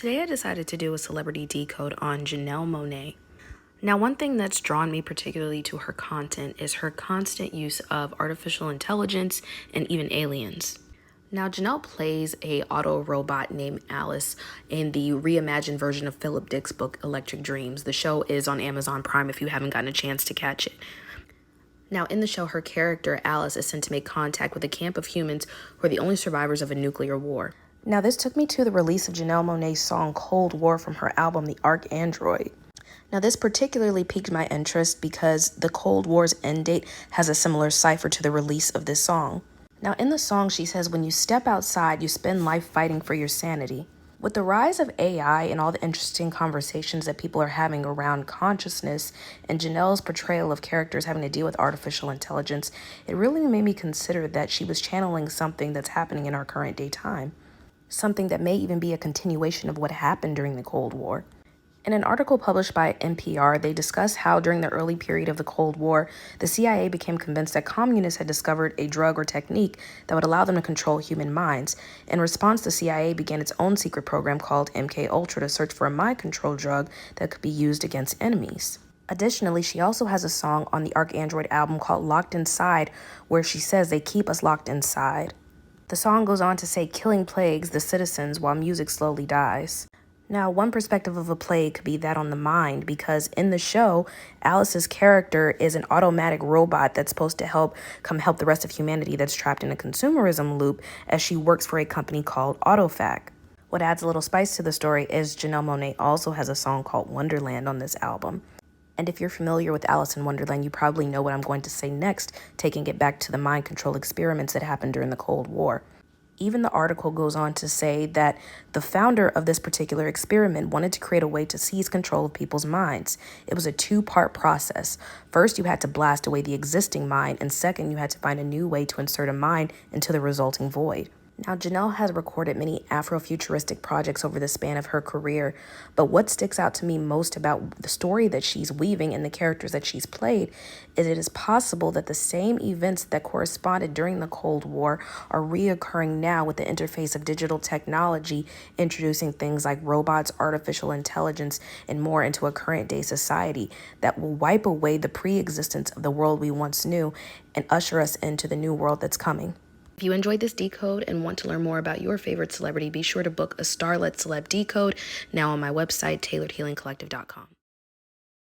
Today I decided to do a celebrity decode on Janelle Monae. Now, one thing that's drawn me particularly to her content is her constant use of artificial intelligence and even aliens. Now, Janelle plays a auto robot named Alice in the reimagined version of Philip Dick's book Electric Dreams. The show is on Amazon Prime if you haven't gotten a chance to catch it. Now, in the show, her character, Alice, is sent to make contact with a camp of humans who are the only survivors of a nuclear war. Now, this took me to the release of Janelle Monae's song Cold War from her album, The Archandroid. Now, this particularly piqued my interest because the Cold War's end date has a similar cipher to the release of this song. Now, in the song, she says, when you step outside, you spend life fighting for your sanity. With the rise of AI and all the interesting conversations that people are having around consciousness and Janelle's portrayal of characters having to deal with artificial intelligence, it really made me consider that she was channeling something that's happening in our current day time. Something that may even be a continuation of what happened during the Cold War. In an article published by NPR, they discuss how during the early period of the Cold War, the CIA became convinced that communists had discovered a drug or technique that would allow them to control human minds. In response, the CIA began its own secret program called MK Ultra to search for a mind control drug that could be used against enemies. Additionally, she also has a song on the Archandroid album called Locked Inside, where she says they keep us locked inside. The song goes on to say killing plagues the citizens while music slowly dies. Now, one perspective of a plague could be that on the mind, because in the show, Alice's character is an automatic robot that's supposed to help the rest of humanity that's trapped in a consumerism loop as she works for a company called AutoFac. What adds a little spice to the story is Janelle Monae also has a song called Wonderland on this album. And if you're familiar with Alice in Wonderland, you probably know what I'm going to say next, taking it back to the mind control experiments that happened during the Cold War. Even the article goes on to say that the founder of this particular experiment wanted to create a way to seize control of people's minds. It was a two-part process. First, you had to blast away the existing mind, and second, you had to find a new way to insert a mind into the resulting void. Now, Janelle has recorded many Afrofuturistic projects over the span of her career, but what sticks out to me most about the story that she's weaving and the characters that she's played is it is possible that the same events that corresponded during the Cold War are reoccurring now with the interface of digital technology, introducing things like robots, artificial intelligence, and more into a current-day society that will wipe away the pre-existence of the world we once knew and usher us into the new world that's coming. If you enjoyed this decode and want to learn more about your favorite celebrity, be sure to book a Starlet Celeb Decode now on my website, tailoredhealingcollective.com.